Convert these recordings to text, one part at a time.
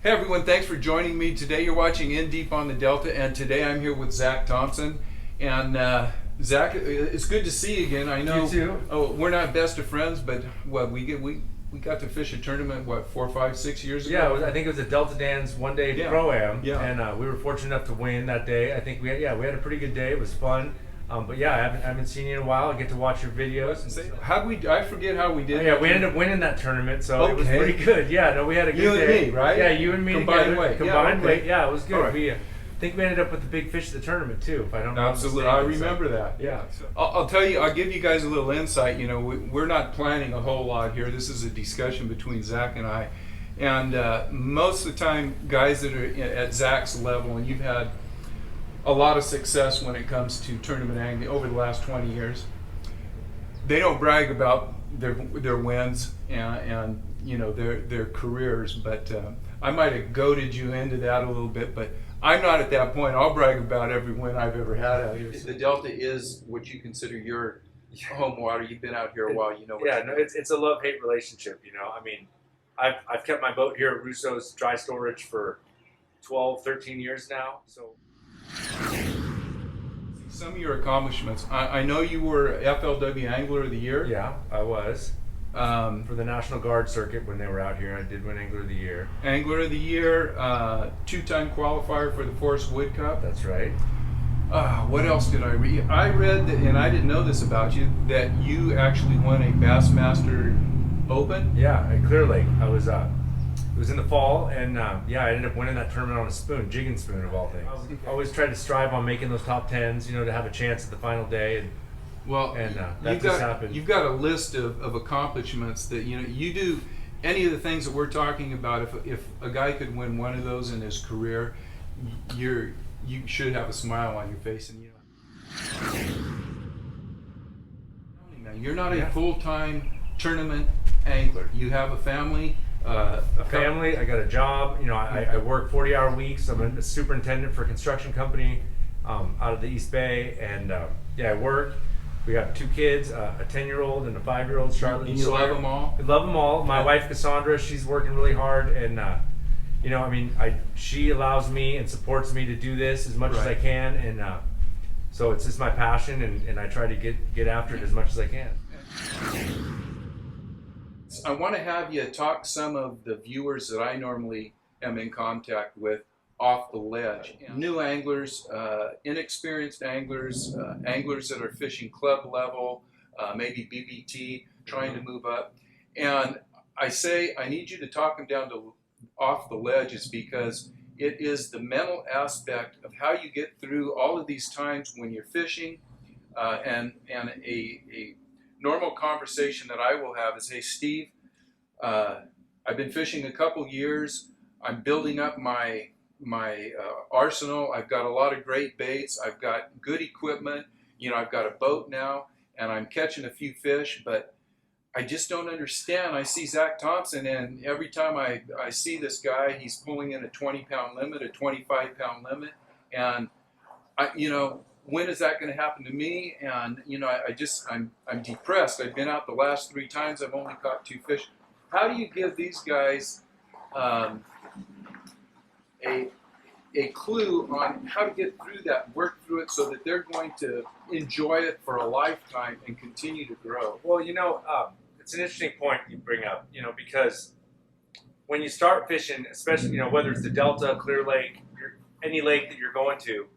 Hey everyone, thanks for joining me. Today you're watching In Deep on the Delta, and today I'm here with Zack Thompson. And Zack, it's good to see you again. I know You too. we're not best of friends, but we got to fish a tournament 4, 5, 6 years ago. Yeah, I think it was a Delta Dan's one-day Yeah. pro-am, Yeah. and we were fortunate enough to win that day. I think we had a pretty good day. It was fun. But yeah, I haven't seen you in a while. I get to watch your videos. How we? I forget how we did. Yeah, we ended up winning that tournament, so it was Okay. pretty good. Yeah, no, we had a good You and day. me, right? Yeah, you and me Combined together. weight. Combined Yeah, okay. weight. Yeah, it was good. All right. We think we ended up with the big fish of the tournament too. If I don't know. Absolutely, I remember that. Yeah. I'll tell you. I'll give you guys a little insight. You know, we're not planning a whole lot here. This is a discussion between Zack and I, and most of the time, guys that are at Zack's level, and you've had a lot of success when it comes to tournament angling over the last 20 years. They don't brag about their wins and you know their careers, but I might have goaded you into that a little bit, but I'm not at that point. I'll brag about every win I've ever had out here. The Delta is what you consider your home water. You've been out here a while, you know. Yeah, no, it's a love-hate relationship. You know, I mean, I've kept my boat here at Russo's dry storage for 12, 13 years now. So some of your accomplishments. I know you were FLW Angler of the Year. yeah, I was. For the National Guard circuit when they were out here, I did win Angler of the Year. Angler of the Year, two-time qualifier for the Forest Wood Cup. That's right. What else did I read? I read that, and I didn't know this about you, that you actually won a Bassmaster Open. Yeah, at Clear Lake. It was in the fall, and yeah, I ended up winning that tournament on a spoon, jigging spoon of all things. I always tried to strive on making those top tens, you know, to have a chance at the final day. And Well, that just happened. You've got a list of accomplishments that you do. Any of the things that we're talking about, if a guy could win one of those in his career, you should have a smile on your face. And now you're not a full-time tournament angler. You have a family. A family. I got a job. You know, I work 40-hour weeks. I'm a superintendent for a construction company out of the East Bay, and yeah, I work. We got 2 kids, a 10-year-old and a 5-year-old, Charlotte. And you love them all? I love them all. My wife Cassandra, she's working really hard, and you know, I mean, she allows me and supports me to do this as much as I can, and so it's just my passion, and I try to get after it as much as I can. I want to have you talk some of the viewers that I normally am in contact with off the ledge. New anglers, inexperienced anglers, anglers that are fishing club level, maybe BBT, trying to move up. And I say I need you to talk them down to off the ledge is because it is the mental aspect of how you get through all of these times when you're fishing, and a normal conversation that I will have is, hey Steve, I've been fishing a couple years. I'm building up my arsenal. I've got a lot of great baits. I've got good equipment. You know, I've got a boat now, and I'm catching a few fish, but I just don't understand. I see Zack Thompson, and every time I see this guy, he's pulling in a 20-pound limit, a 25-pound limit, and you know, when is that going to happen to me? And you know, I'm depressed. I've been out the last 3 times. I've only caught 2 fish. How do you give these guys a clue on how to get through that, work through it, so that they're going to enjoy it for a lifetime and continue to grow? Well, you know, it's an interesting point you bring up, you know, because when you start fishing, especially, you know, whether it's the Delta, Clear Lake, any lake that you're going to,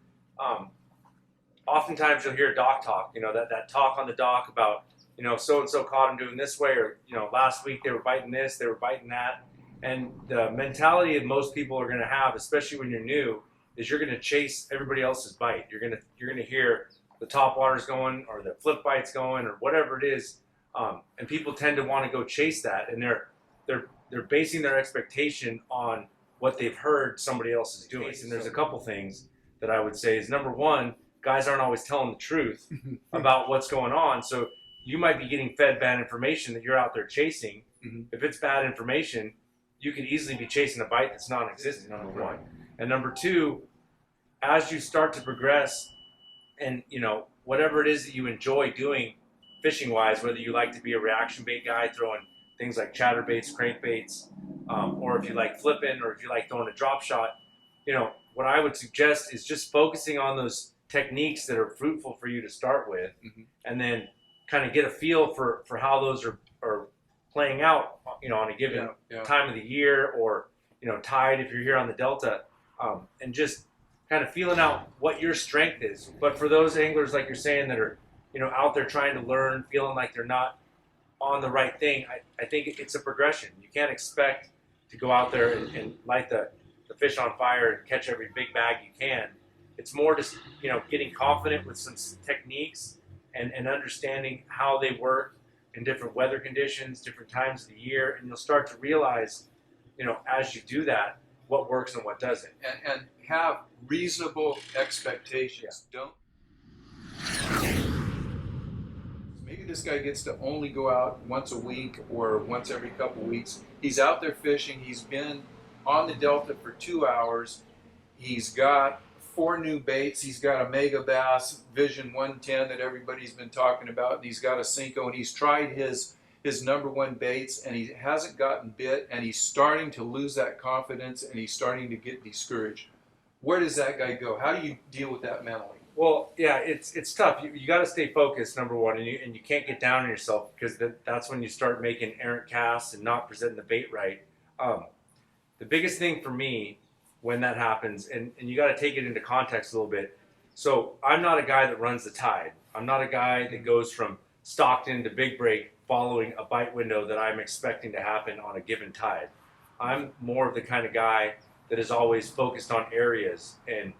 oftentimes you'll hear dock talk, you know, that talk on the dock about, you know, so-and-so caught him doing this way, or, you know, last week they were biting this, they were biting that. And the mentality that most people are going to have, especially when you're new, is you're going to chase everybody else's bite. You're going to hear the top water's going, or the flip bite's going, or whatever it is, and people tend to want to go chase that, and they're basing their expectation on what they've heard somebody else is doing. And there's a couple things that I would say is, number one, guys aren't always telling the truth about what's going on. So you might be getting fed bad information that you're out there chasing. If it's bad information, you could easily be chasing a bite that's non-existent, number one. And number two, as you start to progress, and you know, whatever it is that you enjoy doing fishing wise, whether you like to be a reaction bait guy throwing things like chatterbaits, crankbaits, or if you like flipping, or if you like throwing a drop shot, what I would suggest is just focusing on those techniques that are fruitful for you to start with, and then kind of get a feel for how those are playing out, on a given time of the year, or tide if you're here on the Delta, and just kind of feeling out what your strength is. But for those anglers, like you're saying, that are out there trying to learn, feeling like they're not on the right thing, I think it's a progression. You can't expect to go out there and light the fish on fire and catch every big bag you can. It's more just getting confident with some techniques and understanding how they work in different weather conditions, different times of the year, and you'll start to realize, as you do that, what works and what doesn't. And have reasonable expectations. Don't. Maybe this guy gets to only go out once a week or once every couple weeks. He's out there fishing. He's been on the Delta for 2 hours. He's got 4 new baits. He's got a Mega Bass Vision 110 that everybody's been talking about. And he's got a Cinco, and he's tried his number 1 baits, and he hasn't gotten bit, and he's starting to lose that confidence, and he's starting to get discouraged. Where does that guy go? How do you deal with that mentally? Well, yeah, it's tough. You got to stay focused, number one, and you can't get down on yourself, because that's when you start making errant casts and not presenting the bait right. The biggest thing for me when that happens, and you got to take it into context a little bit. So I'm not a guy that runs the tide. I'm not a guy that goes from Stockton to Big Break following a bite window that I'm expecting to happen on a given tide. I'm more of the kind of guy that is always focused on areas and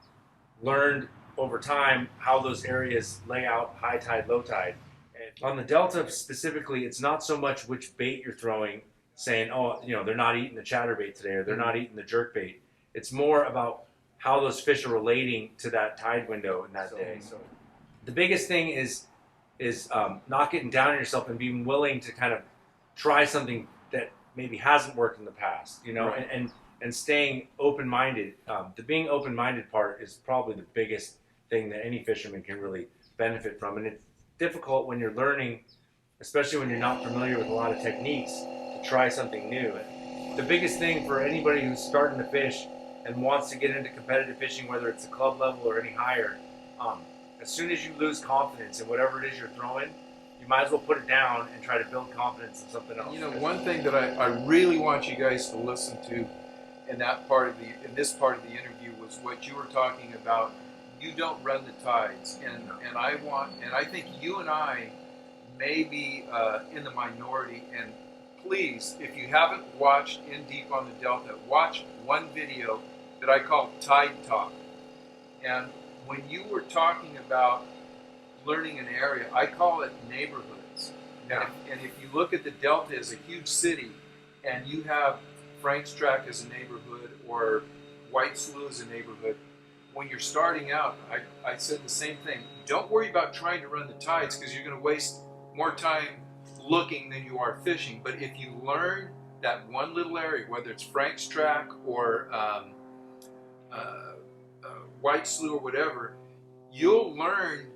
learned over time how those areas lay out high tide, low tide. And on the Delta specifically, it's not so much which bait you're throwing, saying, oh, they're not eating the chatterbait today, or they're not eating the jerkbait. It's more about how those fish are relating to that tide window in that day. So the biggest thing is not getting down on yourself and being willing to kind of try something that maybe hasn't worked in the past, Right. and staying open-minded. The being open-minded part is probably the biggest thing that any fisherman can really benefit from. And it's difficult when you're learning, especially when you're not familiar with a lot of techniques, to try something new. And the biggest thing for anybody who's starting to fish and wants to get into competitive fishing, whether it's a club level or any higher, as soon as you lose confidence in whatever it is you're throwing, you might as well put it down and try to build confidence in something else. One thing that I really want you guys to listen to in this part of the interview was what you were talking about. You don't run the tides, and I think you and I may be in the minority. And please, if you haven't watched In Deep on the Delta, watch one video that I call Tide Talk. And when you were talking about learning an area, I call it neighborhoods. Yeah. And if you look at the Delta as a huge city, and you have Frank's Track as a neighborhood or White Slough as a neighborhood, when you're starting out, I said the same thing. Don't worry about trying to run the tides, because you're going to waste more time looking than you are fishing. But if you learn that one little area, whether it's Frank's Track or White Slough or whatever, you'll learn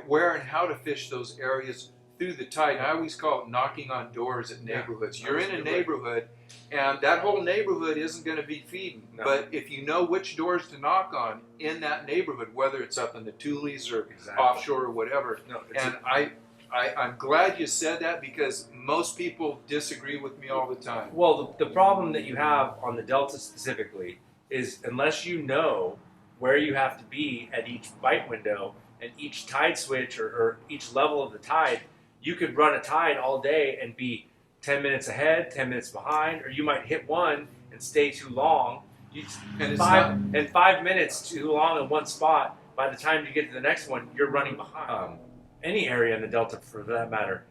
where and how to fish those areas through the tide. And I always call it knocking on doors at neighborhoods. You're in a neighborhood, and that whole neighborhood isn't going to be feeding. No. But if you know which doors to knock on in that neighborhood, whether it's up in the Tules or offshore or whatever, I'm glad you said that, because most people disagree with me all the time. Well, the problem that you have on the Delta specifically is, unless you know where you have to be at each bite window and each tide switch or each level of the tide, you could run a tide all day and be 10 minutes ahead, 10 minutes behind, or you might hit one and stay too long. And 5 minutes too long in one spot, by the time you get to the next one, you're running behind. Any area in the Delta, for that matter,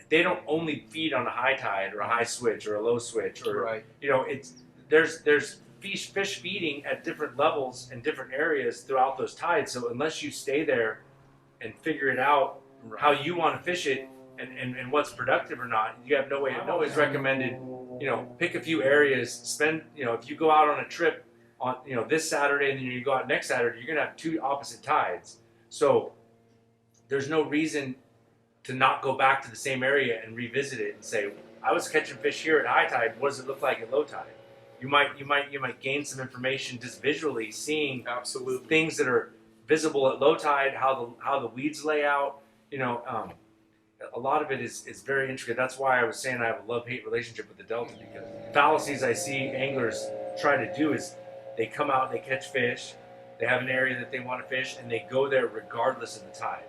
they don't only feed on a high tide or a high switch or a low switch, or there's fish feeding at different levels and different areas throughout those tides. So unless you stay there and figure it out how you want to fish it and what's productive or not, you have no way. I've always recommended, pick a few areas, spend, if you go out on a trip on, this Saturday and then you go out next Saturday, you're going to have 2 opposite tides. So there's no reason to not go back to the same area and revisit it and say, I was catching fish here at high tide. What does it look like at low tide? You might gain some information just visually, seeing Absolutely. things that are visible at low tide, how the weeds lay out. You know, a lot of it is very intricate. That's why I was saying I have a love-hate relationship with the Delta, because fallacies I see anglers try to do is they come out, they catch fish, they have an area that they want to fish, and they go there regardless of the tide,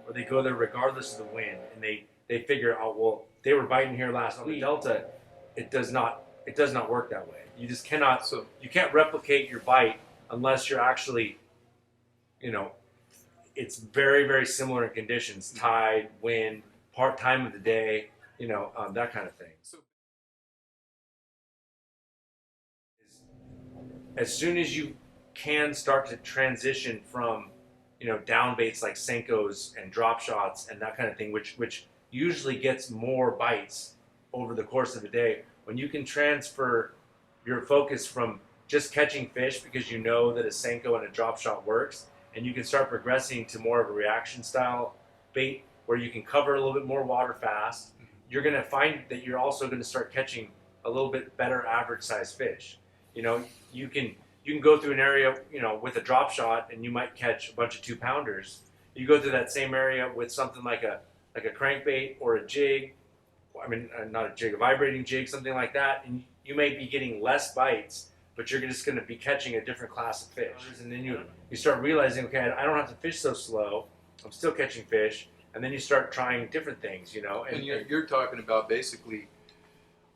or they go there regardless of the wind, and they figure, oh well, they were biting here last week. Delta, it does not work that way. You just cannot. So you can't replicate your bite unless you're actually, you know, it's very, very similar in conditions: tide, wind, time of the day, you know, that kind of thing. So as soon as you can start to transition from, you know, down baits like Senkos and drop shots and that kind of thing, which usually gets more bites over the course of the day, when you can transfer your focus from just catching fish because you know that a Senko and a drop shot works, and you can start progressing to more of a reaction style bait where you can cover a little bit more water fast, you're going to find that you're also going to start catching a little bit better average size fish. You know, you can go through an area, you know, with a drop shot and you might catch a bunch of 2-pounders. You go through that same area with something like a crankbait or a jig, I mean, not a jig, a vibrating jig, something like that, and you may be getting less bites, but you're just going to be catching a different class of fish. And then you start realizing, okay, I don't have to fish so slow. I'm still catching fish. And then you start trying different things, you know. And you're talking about basically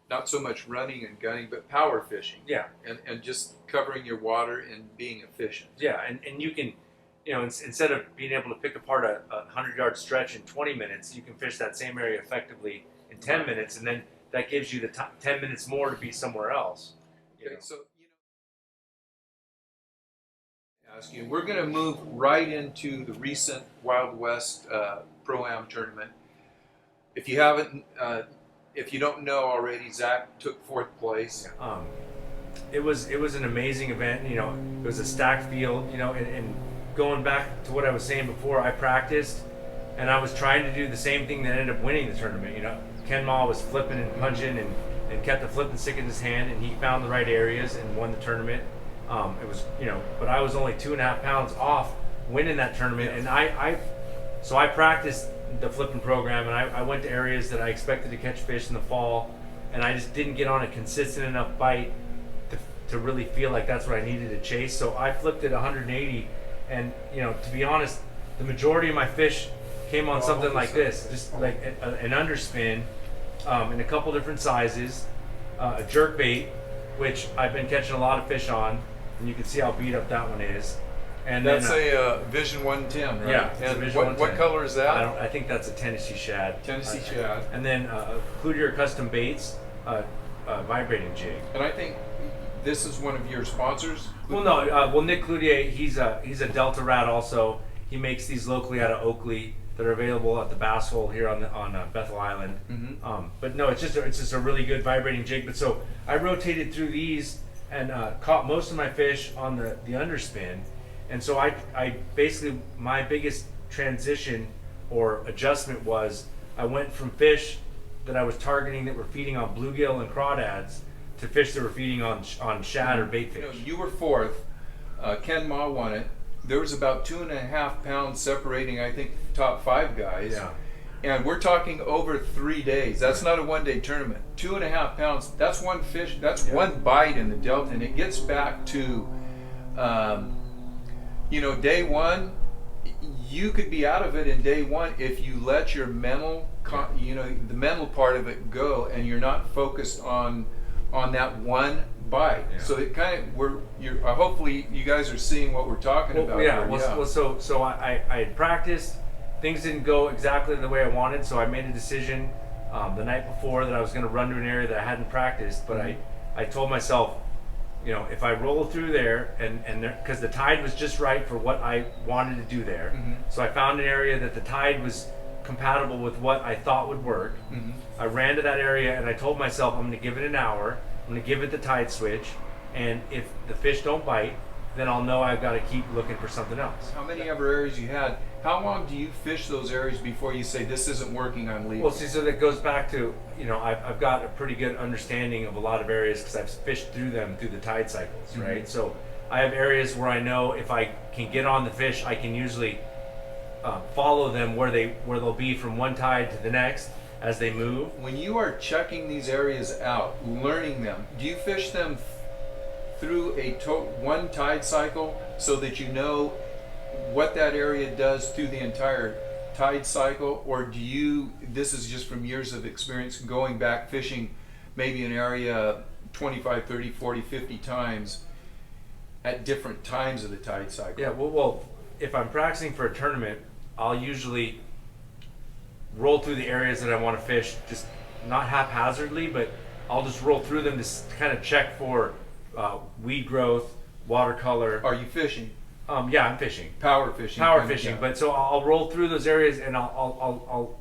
not so much running and gunning, but power fishing. Yeah. And just covering your water and being efficient. Yeah, and you can, you know, instead of being able to pick apart a 100-yard stretch in 20 minutes, you can fish that same area effectively in 10 minutes, and then that gives you the 10 minutes more to be somewhere else. Okay, so, you know, ask you, we're going to move right into the recent Wild West Pro-Am tournament. If you haven't, if you don't know already, Zach took 4th place. It was an amazing event. You know, it was a stacked field. You know, and going back to what I was saying before, I practiced, and I was trying to do the same thing that ended up winning the tournament. You know, Ken Ma was flipping and punching and kept the flipping stick in his hand, and he found the right areas and won the tournament. It was, you know, but I was only 2.5 pounds off winning that tournament, and so I practiced the flipping program, and I went to areas that I expected to catch fish in the fall, and I just didn't get on a consistent enough bite to really feel like that's what I needed to chase. So I flipped it 180, and, you know, to be honest, the majority of my fish came on something like this, just like an underspin in a couple different sizes, a jerk bait, which I've been catching a lot of fish on, and you can see how beat up that one is. And that's then, a Vision 110, right? Yeah. And what color is that? I think that's a Tennessee shad. Tennessee shad. And then Cloutier Custom Baits, vibrating jig. And I think this is one of your sponsors. Well, no. Nick Cloutier, he's a Delta rat also. He makes these locally out of Oakley that are available at the Bass Hole here on Bethel Island. Mm-hmm. But no, it's just a really good vibrating jig. But so I rotated through these and caught most of my fish on the underspin. And so I basically, my biggest transition or adjustment was I went from fish that I was targeting that were feeding on bluegill and crawdads to fish that were feeding on shad or bait fish. You were 4th. Ken Ma won it. There was about 2.5 pounds separating, I think, the top 5 guys. Yeah. And we're talking over 3 days. That's not a one-day tournament. 2.5 pounds, that's one fish, that's one bite in the Delta. And it gets back to, you know, day one, you could be out of it in day one if you let your mental, you know, the mental part of it go, and you're not focused on that one bite. Yeah. So it kind of, hopefully you guys are seeing what we're talking about. Yeah. So I had practiced. Things didn't go exactly the way I wanted, so I made a decision the night before that I was going to run to an area that I hadn't practiced. But I told myself, you know, if I roll through there and because the tide was just right for what I wanted to do there. Mm-hmm. So I found an area that the tide was compatible with what I thought would work. Mm-hmm. I ran to that area and I told myself I'm going to give it an hour. I'm going to give it the tide switch, and if the fish don't bite, then I'll know I've got to keep looking for something else. How many other areas you had? How long do you fish those areas before you say this isn't working, I'm leaving? Well, see, so that goes back to, I've got a pretty good understanding of a lot of areas because I've fished through them through the tide cycles, right? So I have areas where I know if I can get on the fish, I can usually follow them where they'll be from one tide to the next as they move. When you are checking these areas out, learning them, do you fish them through one tide cycle so that you know what that area does through the entire tide cycle, or this is just from years of experience going back fishing maybe an area 25, 30, 40, 50 times at different times of the tide cycle? Yeah, well, if I'm practicing for a tournament, I'll usually roll through the areas that I want to fish, just not haphazardly, but I'll just roll through them to kind of check for weed growth, watercolor. Are you fishing? Yeah, I'm fishing. Power fishing. Power fishing. But so I'll roll through those areas and I'll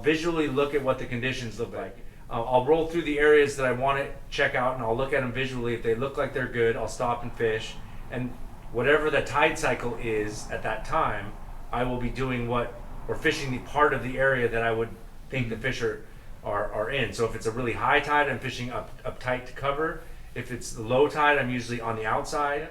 visually look at what the conditions look like. I'll roll through the areas that I want to check out and I'll look at them visually. If they look like they're good, I'll stop and fish. And whatever the tide cycle is at that time, I will be doing fishing the part of the area that I would think the fish are in. So if it's a really high tide, I'm fishing up tight to cover. If it's low tide, I'm usually on the outside.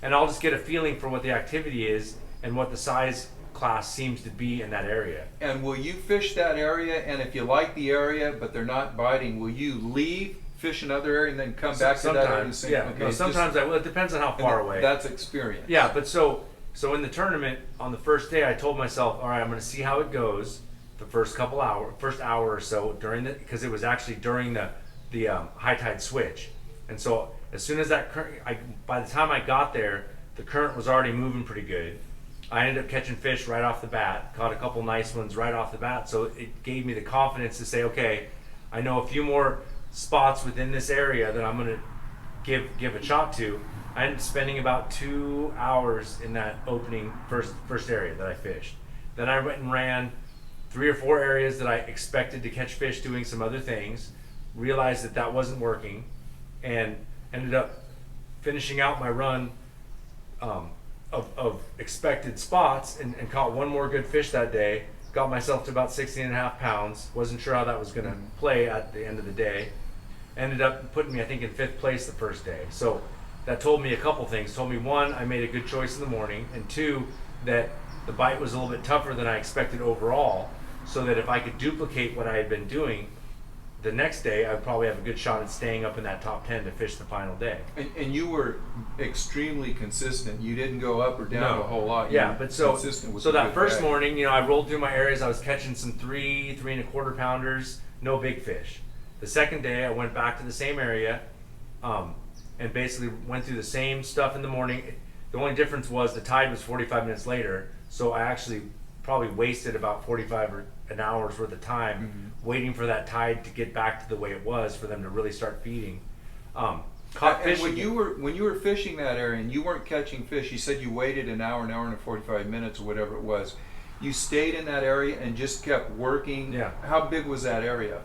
And I'll just get a feeling for what the activity is and what the size class seems to be in that area. And will you fish that area, and if you like the area but they're not biting, will you leave, fish another area, and then come back to that area? Yeah, okay, no, sometimes I will. It depends on how far away. That's experience. Yeah, but so in the tournament, on the first day, I told myself, all right, I'm going to see how it goes the first hour or so because it was actually during the high tide switch. And so as soon as that current, by the time I got there, the current was already moving pretty good. I ended up catching fish right off the bat, caught a couple nice ones right off the bat. So it gave me the confidence to say, okay, I know a few more spots within this area that I'm going to give a shot to. I ended up spending about 2 hours in that opening first area that I fished. Then I went and ran 3 or 4 areas that I expected to catch fish doing some other things, realized that wasn't working, and ended up finishing out my run of expected spots and caught one more good fish that day. Got myself to about 16.5 pounds. Wasn't sure how that was going to play at the end of the day. Ended up putting me, I think, in 5th place the first day. So that told me a couple things. Told me, 1, I made a good choice in the morning, and 2, that the bite was a little bit tougher than I expected overall, so that if I could duplicate what I had been doing the next day, I'd probably have a good shot at staying up in that top 10 to fish the final day. And you were extremely consistent. You didn't go up or down a whole lot. Yeah, but so that first morning, I rolled through my areas. I was catching some 3 3¼ pounders, no big fish. The second day, I went back to the same area, and basically went through the same stuff in the morning. The only difference was the tide was 45 minutes later, so I actually probably wasted about 45 or an hour's worth of time waiting for that tide to get back to the way it was for them to really start feeding. Caught fish. And when you were fishing that area and you weren't catching fish, you said you waited an hour and 45 minutes or whatever it was. You stayed in that area and just kept working. Yeah. How big was that area?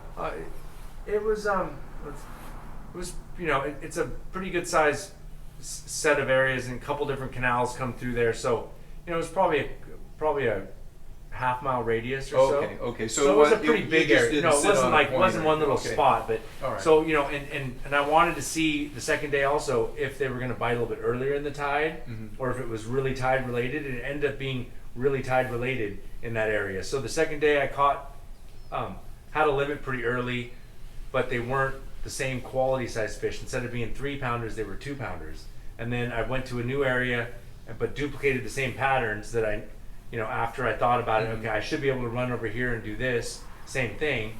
It was it's a pretty good size set of areas, and a couple different canals come through there. So it was probably a half-mile radius or so. Okay. So it was a pretty big area. No, it wasn't one little spot, but right. So and I wanted to see the second day also if they were going to bite a little bit earlier in the tide, or if it was really tide related. And it ended up being really tide related in that area. So the second day I caught had a limit pretty early, but they weren't the same quality size fish. Instead of being 3 pounders, they were 2 pounders. And then I went to a new area, but duplicated the same patterns that I, after I thought about it, okay, I should be able to run over here and do this, same thing.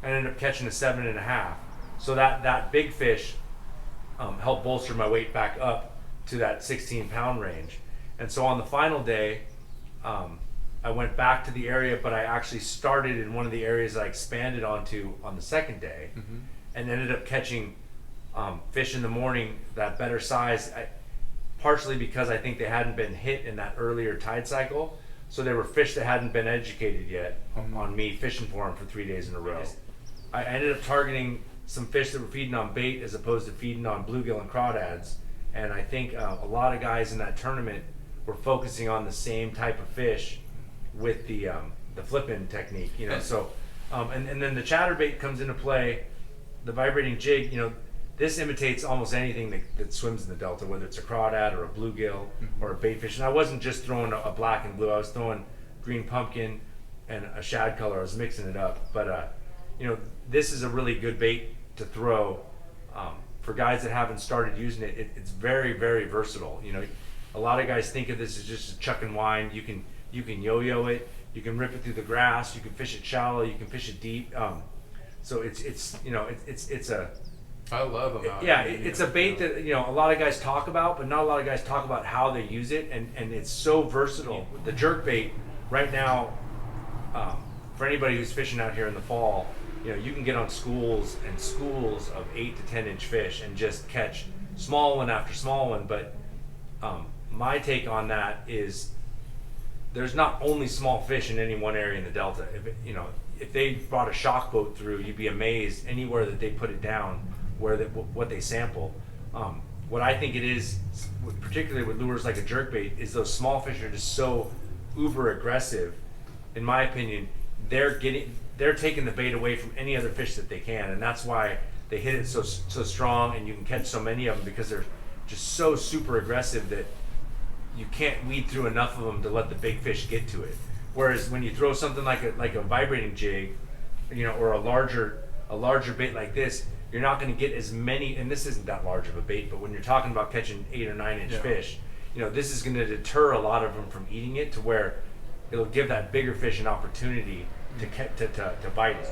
I ended up catching a 7.5. So that big fish helped bolster my weight back up to that 16-pound range. And so on the final day, I went back to the area, but I actually started in one of the areas I expanded onto on the second day, and ended up catching fish in the morning that better size, partially because I think they hadn't been hit in that earlier tide cycle. So they were fish that hadn't been educated yet on me fishing for them for 3 days in a row. I ended up targeting some fish that were feeding on bait as opposed to feeding on bluegill and crawdads. And I think a lot of guys in that tournament were focusing on the same type of fish with the flip-in technique, you know. So and then the chatterbait comes into play, the vibrating jig, you know. This imitates almost anything that swims in the Delta, whether it's a crawdad or a bluegill or a baitfish. And I wasn't just throwing a black and blue, I was throwing green pumpkin and a shad color. I was mixing it up. But you know, this is a really good bait to throw for guys that haven't started using it. It's very, very versatile. You know, a lot of guys think of this as just a chuck and wind. You can yo-yo it, you can rip it through the grass, you can fish it shallow, you can fish it deep. So it's you know, it's a, I love them. Yeah, it's a bait that, you know, a lot of guys talk about, but not a lot of guys talk about how they use it, and it's so versatile. The jerk bait right now, for anybody who's fishing out here in the fall, you know, you can get on schools and schools of 8 to 10 inch fish and just catch small one after small one. But my take on that is there's not only small fish in any one area in the Delta. If they brought a shock boat through, you'd be amazed anywhere that they put it down, what they sample. What I think it is, particularly with lures like a jerkbait, is those small fish are just so uber aggressive. In my opinion, they're taking the bait away from any other fish that they can, and that's why they hit it so strong, and you can catch so many of them, because they're just so super aggressive that you can't weed through enough of them to let the big fish get to it. Whereas when you throw something like a vibrating jig, you know, or a larger bait like this, you're not going to get as many. And this isn't that large of a bait, but when you're talking about catching 8 or 9 inch fish, you know, this is going to deter a lot of them from eating it, to where it'll give that bigger fish an opportunity to bite it.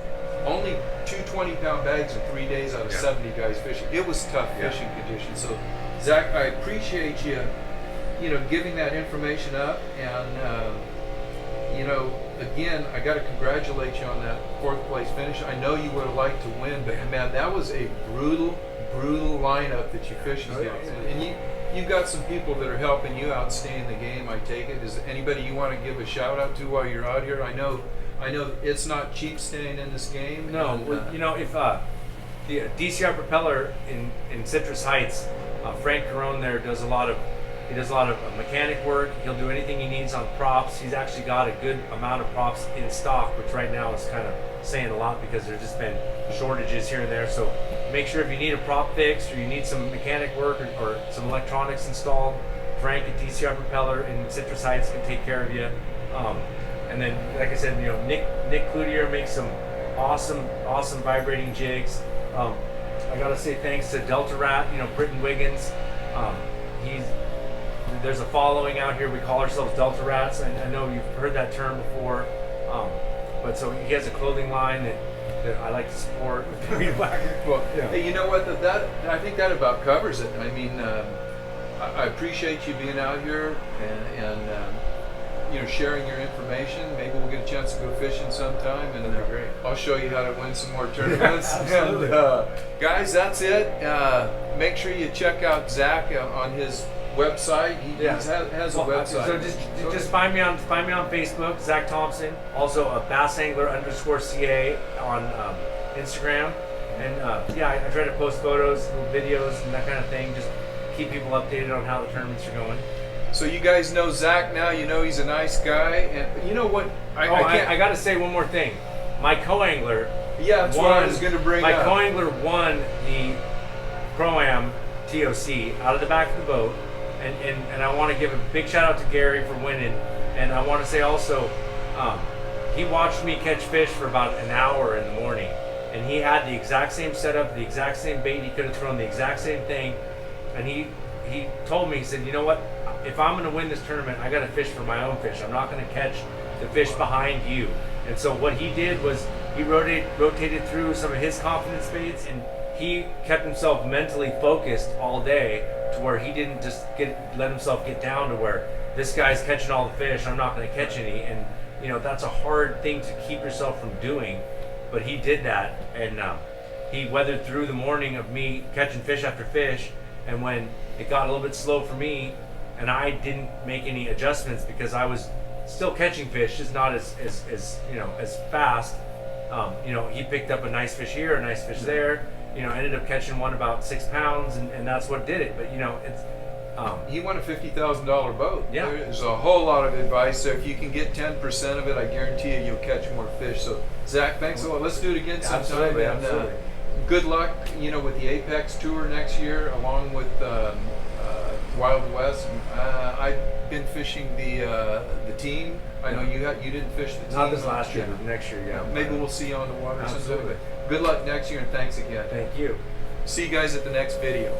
Only 2 20-pound bags in 3 days out of 70 guys fishing. It was tough fishing conditions. So, Zach, I appreciate you, giving that information up. And, again, I got to congratulate you on that 4th place finish. I know you would have liked to win, but man, that was a brutal lineup that you fished against. And you've got some people that are helping you out stay in the game, I take it. Is there anybody you want to give a shout out to while you're out here? I know it's not cheap staying in this game. No, and, if the DCR propeller in Citrus Heights, Frank Carone there does a lot of mechanic work. He'll do anything he needs on props. He's actually got a good amount of props in stock, which right now is kind of saying a lot because there's just been shortages here and there. So make sure if you need a prop fixed or you need some mechanic work or some electronics installed, Frank at DCR Propeller in Citrus Heights can take care of you. And then, like I said, Nick Cloutier makes some awesome vibrating jigs. I gotta say thanks to Delta Rat, Britton Wiggins. There's a following out here. We call ourselves Delta Rats. I know you've heard that term before. But so he has a clothing line that I like to support. Well, hey, you know what? I think that about covers it. I mean, I appreciate you being out here and sharing your information. Maybe we'll get a chance to go fishing sometime, and great. I'll show you how to win some more tournaments. And guys, that's it. Make sure you check out Zach on his website. He has a website. So just find me on Facebook, Zack Thompson. Also bassangler_CA on Instagram. And I try to post photos, little videos, and that kind of thing. Just keep people updated on how the tournaments are going. So you guys know Zach now. You know he's a nice guy. And you know what? I got to say one more thing. My co-angler. Yeah, that's what I was going to bring up. My co-angler won the Pro-Am TOC out of the back of the boat. And I want to give a big shout out to Gary for winning. And I want to say also, he watched me catch fish for about an hour in the morning. And he had the exact same setup, the exact same bait. He could have thrown the exact same thing. And he told me, he said, you know what? If I'm going to win this tournament, I got to fish for my own fish. I'm not going to catch the fish behind you. And so what he did was he rotated through some of his confidence baits, and he kept himself mentally focused all day, to where he didn't just let himself get down to where this guy's catching all the fish, I'm not going to catch any. And that's a hard thing to keep yourself from doing, but he did that, and he weathered through the morning of me catching fish after fish. And when it got a little bit slow for me, and I didn't make any adjustments because I was still catching fish, just not as fast. He picked up a nice fish here, a nice fish there. Ended up catching one about 6 pounds, and that's what did it. But He won a $50,000 boat. Yeah. There's a whole lot of advice. So if you can get 10% of it, I guarantee you, you'll catch more fish. So Zach, thanks a lot. Let's do it again sometime. Absolutely, And, absolutely. good luck, with the Apex Tour next year, along with Wild West. I've been fishing the team. I know you didn't fish the team. Not this last year, but next year, yeah. Maybe we'll see you on the water sometime. Absolutely. Good luck next year, and thanks again. Thank you. See you guys at the next video.